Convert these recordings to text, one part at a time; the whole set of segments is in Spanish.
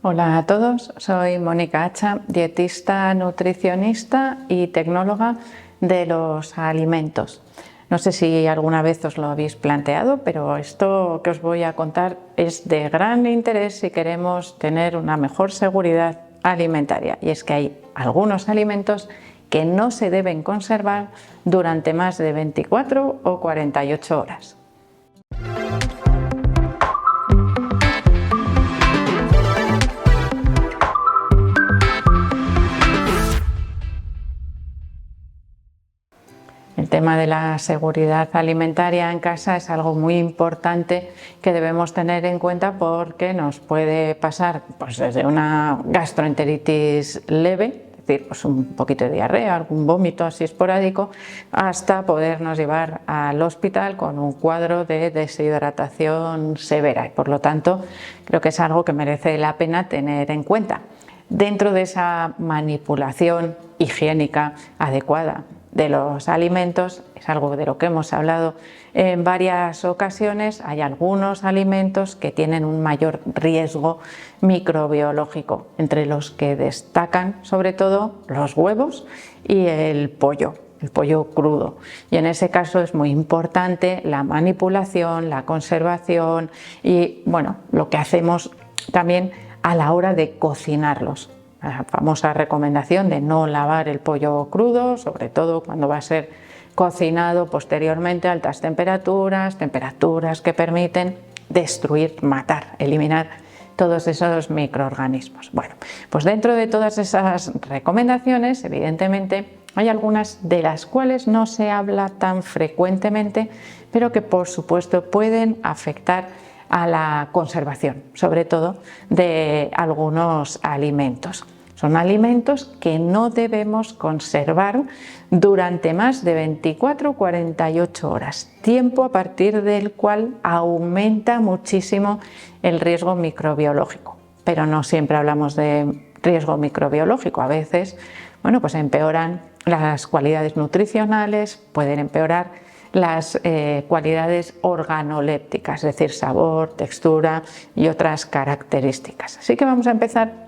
Hola a todos, soy Mónica Hacha, dietista, nutricionista y tecnóloga de los alimentos. No sé si alguna vez os lo habéis planteado, pero esto que os voy a contar es de gran interés si queremos tener una mejor seguridad alimentaria. Y es que hay algunos alimentos que no se deben conservar durante más de 24 o 48 horas. El tema de la seguridad alimentaria en casa es algo muy importante que debemos tener en cuenta porque nos puede pasar desde una gastroenteritis leve, es decir, un poquito de diarrea, algún vómito así esporádico, hasta podernos llevar al hospital con un cuadro de deshidratación severa y por lo tanto creo que es algo que merece la pena tener en cuenta. Dentro de esa manipulación higiénica adecuada de los alimentos, es algo de lo que hemos hablado en varias ocasiones, hay algunos alimentos que tienen un mayor riesgo microbiológico, entre los que destacan sobre todo los huevos y el pollo crudo. Y en ese caso es muy importante la manipulación, la conservación y lo que hacemos también a la hora de cocinarlos. La famosa recomendación de no lavar el pollo crudo, sobre todo cuando va a ser cocinado posteriormente a altas temperaturas, temperaturas que permiten destruir, matar, eliminar todos esos microorganismos. Bueno, pues dentro de todas esas recomendaciones, evidentemente, hay algunas de las cuales no se habla tan frecuentemente, pero que por supuesto pueden afectar a la conservación, sobre todo de algunos alimentos. Son alimentos que no debemos conservar durante más de 24 o 48 horas, tiempo a partir del cual aumenta muchísimo el riesgo microbiológico. Pero no siempre hablamos de riesgo microbiológico, a veces empeoran las cualidades nutricionales, pueden empeorar las cualidades organolépticas, es decir, sabor, textura y otras características. Así que vamos a empezar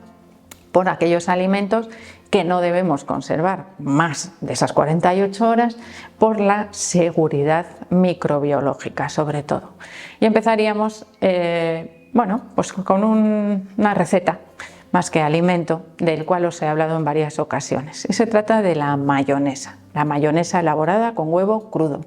por aquellos alimentos que no debemos conservar más de esas 48 horas por la seguridad microbiológica sobre todo. Y empezaríamos con una receta más que alimento, del cual os he hablado en varias ocasiones. Y se trata de la mayonesa elaborada con huevo crudo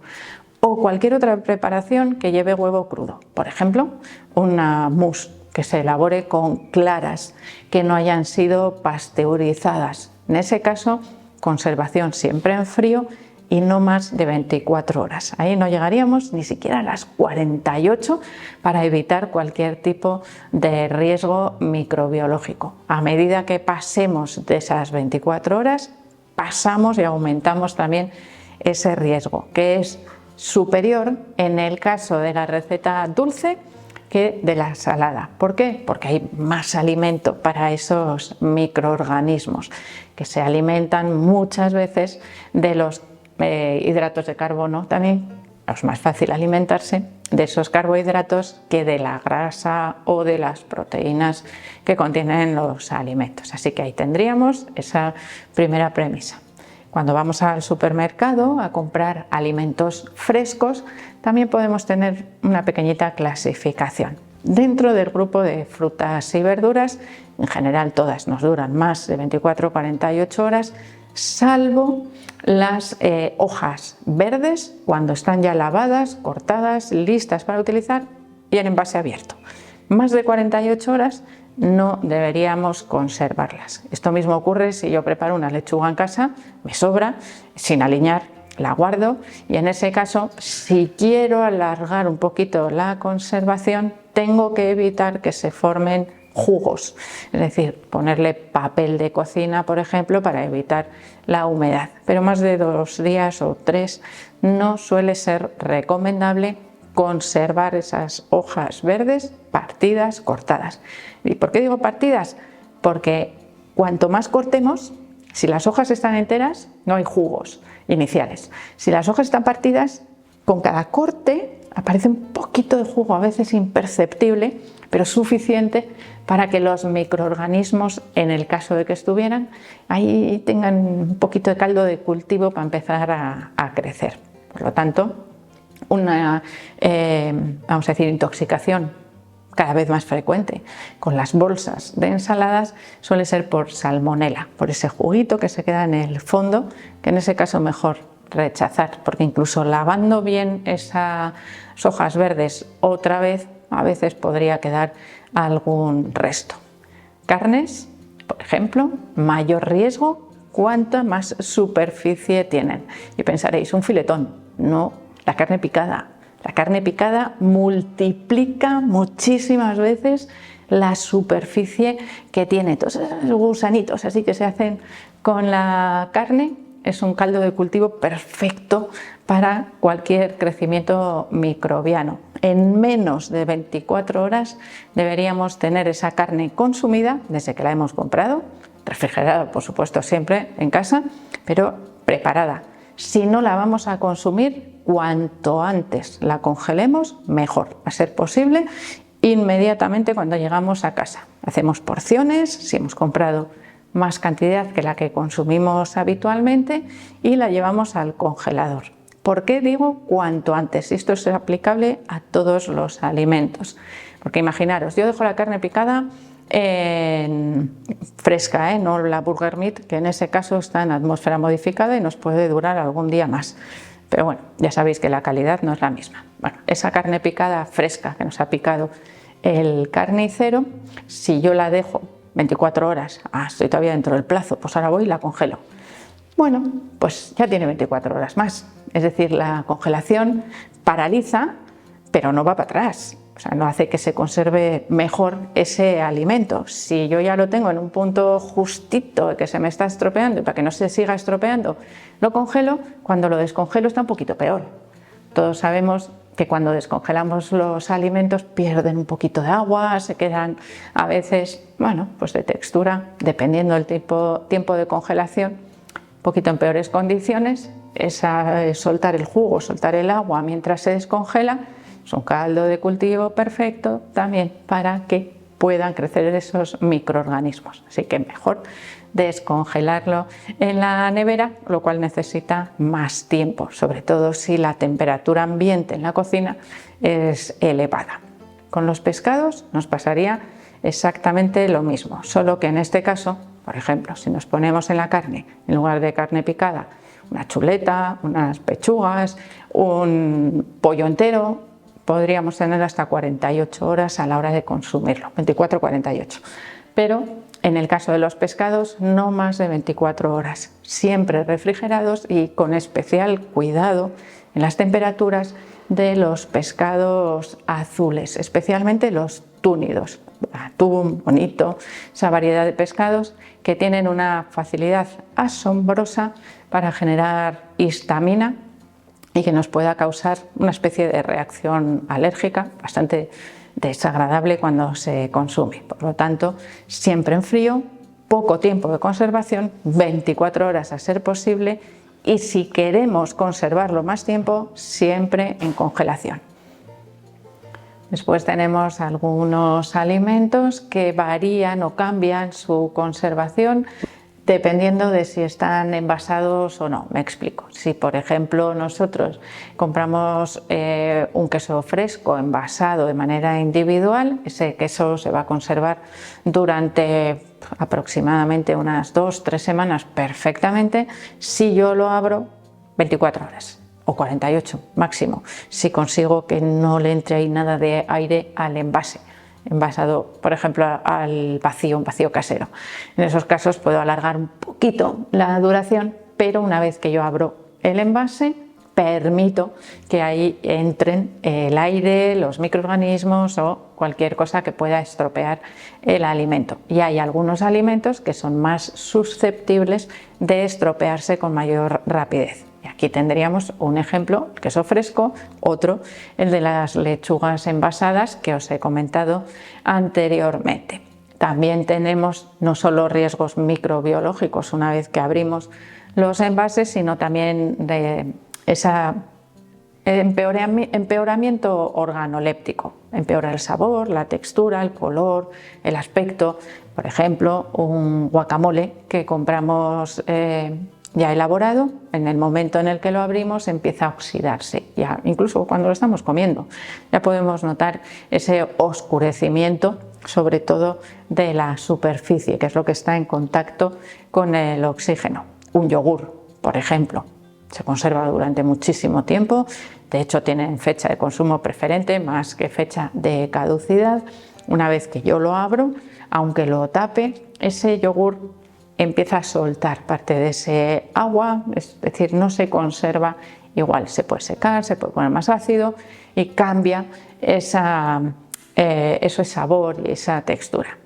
o cualquier otra preparación que lleve huevo crudo. Por ejemplo, una mousse que se elabore con claras que no hayan sido pasteurizadas. En ese caso, conservación siempre en frío y no más de 24 horas. Ahí no llegaríamos ni siquiera a las 48 para evitar cualquier tipo de riesgo microbiológico. A medida que pasemos de esas 24 horas, pasamos y aumentamos también ese riesgo, que es superior en el caso de la receta dulce que de la salada. ¿Por qué? Porque hay más alimento para esos microorganismos que se alimentan muchas veces de los hidratos de carbono. También es más fácil alimentarse de esos carbohidratos que de la grasa o de las proteínas que contienen los alimentos. Así que ahí tendríamos esa primera premisa. Cuando vamos al supermercado a comprar alimentos frescos, también podemos tener una pequeñita clasificación. Dentro del grupo de frutas y verduras, en general todas nos duran más de 24 o 48 horas, salvo las hojas verdes cuando están ya lavadas, cortadas, listas para utilizar y en envase abierto. Más de 48 horas no deberíamos conservarlas. Esto mismo ocurre si yo preparo una lechuga en casa, me sobra, sin aliñar, la guardo y en ese caso, si quiero alargar un poquito la conservación, tengo que evitar que se formen jugos, es decir, ponerle papel de cocina, por ejemplo, para evitar la humedad. Pero más de 2 días o 3 no suele ser recomendable conservar esas hojas verdes partidas, cortadas. ¿Y por qué digo partidas? Porque cuanto más cortemos, si las hojas están enteras, no hay jugos iniciales. Si las hojas están partidas, con cada corte aparece un poquito de jugo, a veces imperceptible, pero suficiente para que los microorganismos, en el caso de que estuvieran, ahí tengan un poquito de caldo de cultivo para empezar a crecer. Por lo tanto, una, vamos a decir, intoxicación cada vez más frecuente con las bolsas de ensaladas suele ser por salmonela, por ese juguito que se queda en el fondo, que en ese caso mejor rechazar, porque incluso lavando bien esas hojas verdes otra vez, a veces podría quedar algún resto. Carnes, por ejemplo, mayor riesgo cuanta más superficie tienen. Y pensaréis, un filetón, no, la carne picada. La carne picada multiplica muchísimas veces la superficie que tiene. Todos esos gusanitos así que se hacen con la carne es un caldo de cultivo perfecto para cualquier crecimiento microbiano. En menos de 24 horas deberíamos tener esa carne consumida desde que la hemos comprado, refrigerada por supuesto siempre en casa, pero preparada. Si no la vamos a consumir, cuanto antes la congelemos, mejor. A ser posible, inmediatamente cuando llegamos a casa. Hacemos porciones, si hemos comprado más cantidad que la que consumimos habitualmente, y la llevamos al congelador. ¿Por qué digo cuanto antes? Esto es aplicable a todos los alimentos. Porque imaginaros, yo dejo la carne picada fresca, no la burger meat, que en ese caso está en atmósfera modificada y nos puede durar algún día más. Pero bueno, ya sabéis que la calidad no es la misma. Bueno, esa carne picada fresca que nos ha picado el carnicero, si yo la dejo 24 horas, estoy todavía dentro del plazo, pues ahora voy y la congelo. Bueno, pues ya tiene 24 horas más. Es decir, la congelación paraliza, pero no va para atrás. O sea, no hace que se conserve mejor ese alimento. Si yo ya lo tengo en un punto justito que se me está estropeando y para que no se siga estropeando, lo congelo, cuando lo descongelo está un poquito peor. Todos sabemos que cuando descongelamos los alimentos pierden un poquito de agua, se quedan a veces, bueno, pues de textura, dependiendo del tiempo de congelación, un poquito en peores condiciones. Soltar el jugo, soltar el agua mientras se descongela, es un caldo de cultivo perfecto también para que puedan crecer esos microorganismos. Así que mejor descongelarlo en la nevera, lo cual necesita más tiempo, sobre todo si la temperatura ambiente en la cocina es elevada. Con los pescados nos pasaría exactamente lo mismo, solo que en este caso, por ejemplo, si nos ponemos en la carne, en lugar de carne picada, una chuleta, unas pechugas, un pollo entero, podríamos tener hasta 48 horas a la hora de consumirlo, 24-48. Pero en el caso de los pescados, no más de 24 horas, siempre refrigerados y con especial cuidado en las temperaturas de los pescados azules, especialmente los túnidos, atún, bonito, esa variedad de pescados que tienen una facilidad asombrosa para generar histamina y que nos pueda causar una especie de reacción alérgica bastante desagradable cuando se consume. Por lo tanto, siempre en frío, poco tiempo de conservación, 24 horas a ser posible, y si queremos conservarlo más tiempo, siempre en congelación. Después tenemos algunos alimentos que varían o cambian su conservación dependiendo de si están envasados o no. Me explico. Si por ejemplo nosotros compramos un queso fresco envasado de manera individual, ese queso se va a conservar durante aproximadamente unas 2-3 semanas perfectamente. Si yo lo abro 24 horas o 48 máximo, si consigo que no le entre ahí nada de aire al envase envasado, por ejemplo, al vacío, un vacío casero. En esos casos puedo alargar un poquito la duración, pero una vez que yo abro el envase, permito que ahí entren el aire, los microorganismos o cualquier cosa que pueda estropear el alimento. Y hay algunos alimentos que son más susceptibles de estropearse con mayor rapidez. Y aquí tendríamos un ejemplo, el queso fresco, otro, el de las lechugas envasadas que os he comentado anteriormente. También tenemos no solo riesgos microbiológicos una vez que abrimos los envases, sino también de esa empeoramiento organoléptico, empeora el sabor, la textura, el color, el aspecto. Por ejemplo, un guacamole que compramos ya elaborado, en el momento en el que lo abrimos empieza a oxidarse, ya incluso cuando lo estamos comiendo ya podemos notar ese oscurecimiento, sobre todo de la superficie, que es lo que está en contacto con el oxígeno. Un yogur, por ejemplo, se conserva durante muchísimo tiempo, de hecho tienen fecha de consumo preferente más que fecha de caducidad. Una vez que yo lo abro, aunque lo tape, ese yogur empieza a soltar parte de ese agua, es decir, no se conserva igual, se puede secar, se puede poner más ácido y cambia ese sabor y esa textura.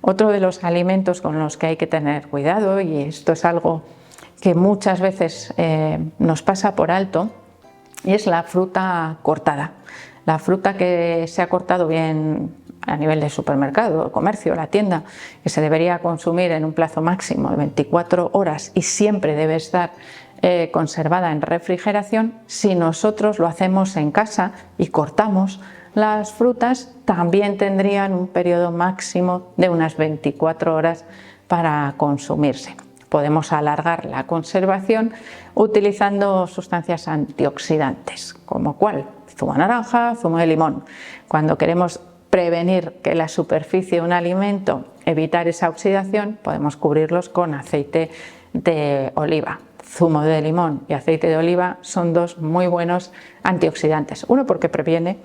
Otro de los alimentos con los que hay que tener cuidado, y esto es algo que muchas veces nos pasa por alto, y es la fruta cortada. La fruta que se ha cortado bien a nivel de supermercado, comercio, la tienda, que se debería consumir en un plazo máximo de 24 horas y siempre debe estar conservada en refrigeración. Si nosotros lo hacemos en casa y cortamos las frutas, también tendrían un periodo máximo de unas 24 horas para consumirse. Podemos alargar la conservación utilizando sustancias antioxidantes, como ¿cuál? Zumo de naranja, zumo de limón. Cuando queremos prevenir que la superficie de un alimento, evitar esa oxidación, podemos cubrirlos con aceite de oliva. Zumo de limón y aceite de oliva son dos muy buenos antioxidantes. Uno porque previene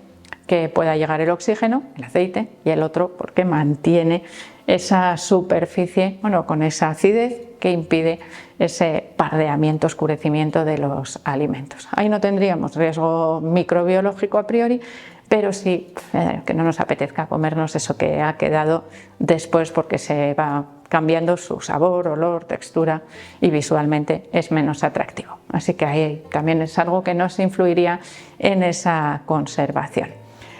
que pueda llegar el oxígeno, el aceite, y el otro porque mantiene esa superficie, con esa acidez que impide ese pardeamiento, oscurecimiento de los alimentos. Ahí no tendríamos riesgo microbiológico a priori, pero sí que no nos apetezca comernos eso que ha quedado después, porque se va cambiando su sabor, olor, textura y visualmente es menos atractivo. Así que ahí también es algo que nos influiría en esa conservación.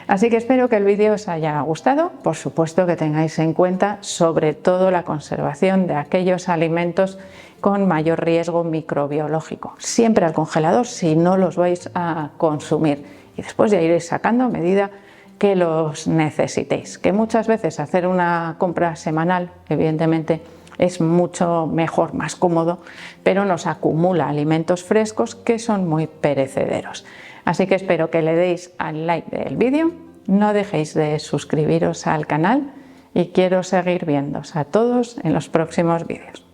Así que espero que el vídeo os haya gustado. Por supuesto que tengáis en cuenta sobre todo la conservación de aquellos alimentos con mayor riesgo microbiológico. Siempre al congelador si no los vais a consumir, y después ya iréis sacando a medida que los necesitéis. Que muchas veces hacer una compra semanal, evidentemente, es mucho mejor, más cómodo, pero nos acumula alimentos frescos que son muy perecederos. Así que espero que le deis al like del vídeo, no dejéis de suscribiros al canal y quiero seguir viéndoos a todos en los próximos vídeos.